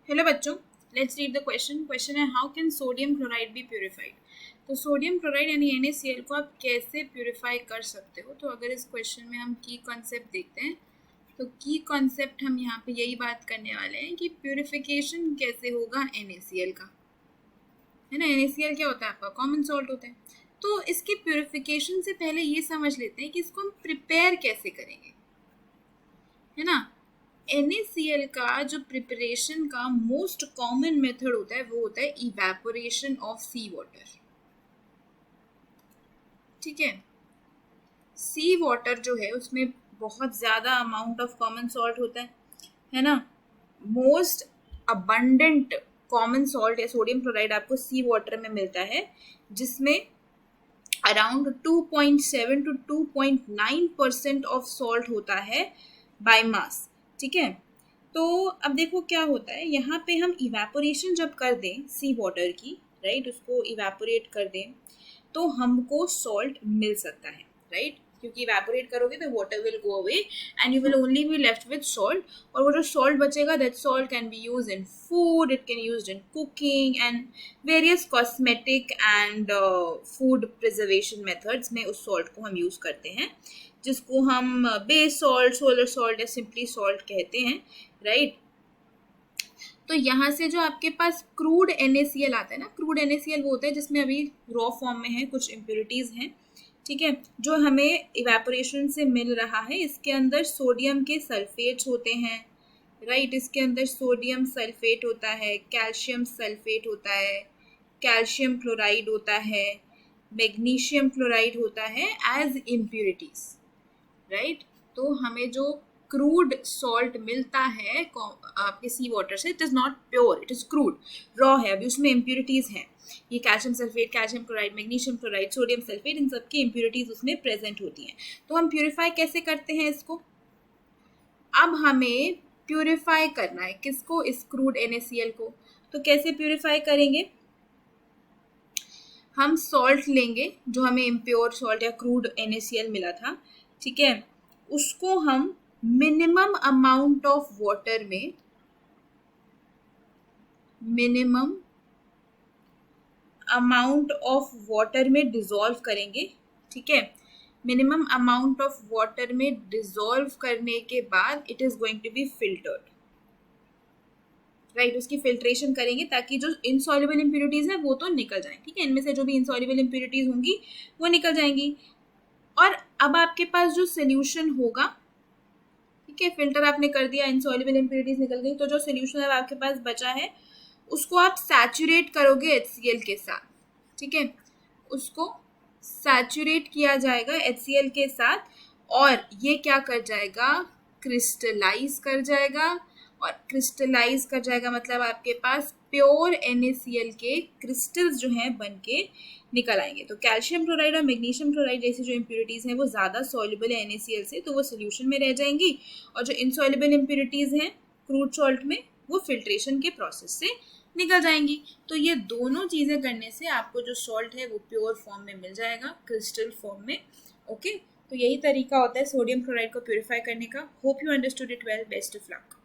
Hello बच्चों, let's read the question. Question है how can sodium chloride be purified. तो sodium chloride यानी NaCl को आप कैसे प्यूरिफाई कर सकते हो। तो अगर इस क्वेश्चन में हम की कॉन्सेप्ट देखते हैं तो की कॉन्सेप्ट हम यहाँ पे यही बात करने वाले हैं कि प्यूरिफिकेशन कैसे होगा NaCl का, है ना। NaCl क्या होता है आपका कॉमन सॉल्ट होता है। तो इसकी प्यूरिफिकेशन से पहले ये समझ लेते हैं कि इसको हम प्रिपेयर कैसे करेंगे, है ना। NaCl का जो प्रिपरेशन का मोस्ट कॉमन मेथड होता है वो होता है इवेपोरेशन ऑफ सी वाटर। ठीक है, सी वाटर जो है उसमें बहुत ज़्यादा अमाउंट ऑफ कॉमन सॉल्ट होता है ना। मोस्ट अबंडेंट कॉमन सॉल्ट या सोडियम क्लोराइड आपको सी वाटर में मिलता है, जिसमें अराउंड 2.7 to 2.9% ऑफ सॉल्ट होता है बाय मास। ठीक है, तो अब देखो क्या होता है, यहाँ पे हम इवेपोरेशन जब कर दें सी वाटर की, राइट, उसको इवेपोरेट कर दें तो हमको सॉल्ट मिल सकता है, राइट, क्योंकि इवेपोरेट करोगे तो water will go away and you will only be left with salt. और वो जो सॉल्ट बचेगा that salt can be use in food, it can use in cooking and various cosmetic and food preservation methods में उस salt को हम use करते हैं, जिसको हम बेस सॉल्ट, सोलर सॉल्ट या सिंपली सॉल्ट कहते हैं, राइट। तो यहाँ से जो आपके पास क्रूड NaCl आता है ना, क्रूड NaCl वो होता है जिसमें अभी रॉ फॉर्म में है, कुछ इम्प्योरिटीज हैं, ठीक है, जो हमें इवेपोरेशन से मिल रहा है। इसके अंदर सोडियम के सल्फेट्स होते हैं, राइट, इसके अंदर सोडियम सल्फेट होता है, कैल्शियम सल्फेट होता है, कैल्शियम क्लोराइड होता है, मैग्नीशियम क्लोराइड होता है एज इम्प्योरिटीज, राइट। तो हमें जो क्रूड सॉल्ट मिलता है आपके सी वाटर से, it is not pure, it is crude, raw है, अभी उसमें इम्प्योरिटीज़ हैं। ये calcium sulphate, calcium chloride, magnesium chloride, sodium sulphate, इन सब की इम्प्योरिटीज़ उसमें प्रेजेंट होती हैं। तो हम प्योरीफाई कैसे करते हैं इसको। अब हमें प्योरीफाई करना है किसको, इस क्रूड NaCl को। तो कैसे प्योरीफाई करेंगे, हम सॉल्ट लेंगे जो हमें इम्प्योर सॉल्ट या क्रूड NaCl मिला था, ठीक है, उसको हम मिनिमम अमाउंट ऑफ वाटर में, मिनिमम अमाउंट ऑफ वाटर में डिसॉल्व करेंगे, ठीक है। मिनिमम अमाउंट ऑफ वाटर में डिसॉल्व करने के बाद it is going to be filtered, right, उसकी फिल्ट्रेशन करेंगे ताकि जो इनसॉल्युबल इम्प्योरिटीज है वो तो निकल जाए, ठीक है, इनमें से जो भी इनसॉल्युबल इम्प्योरिटीज होंगी वो निकल जाएंगी। और अब आपके पास जो सोल्यूशन होगा, ठीक है, फिल्टर आपने कर दिया, इनसॉल्युबल इम्प्योरिटीज निकल गई, तो जो सोल्यूशन अब आपके पास बचा है उसको आप सैचुरेट करोगे HCl के साथ, ठीक है, उसको सैचुरेट किया जाएगा HCl के साथ, और ये क्या कर जाएगा, क्रिस्टलाइज कर जाएगा। और क्रिस्टलाइज कर जाएगा मतलब आपके पास प्योर NaCl के क्रिस्टल्स जो हैं बन के निकल आएंगे। तो कैल्शियम क्लोराइड और मैग्नीशियम क्लोराइड जैसी जो इम्प्योरिटीज़ हैं वो ज़्यादा सॉल्युबल है NaCl से, तो वो सोल्यूशन में रह जाएंगी, और जो इनसॉल्युबल इम्प्योरिटीज़ हैं क्रूड सॉल्ट में वो फिल्ट्रेशन के प्रोसेस से निकल जाएंगी। तो ये दोनों चीज़ें करने से आपको जो सॉल्ट है वो प्योर फॉर्म में मिल जाएगा, क्रिस्टल फॉर्म में। ओके, तो यही तरीका होता है सोडियम क्लोराइड को प्योरीफाई करने का। Hope you understood it well, best of luck.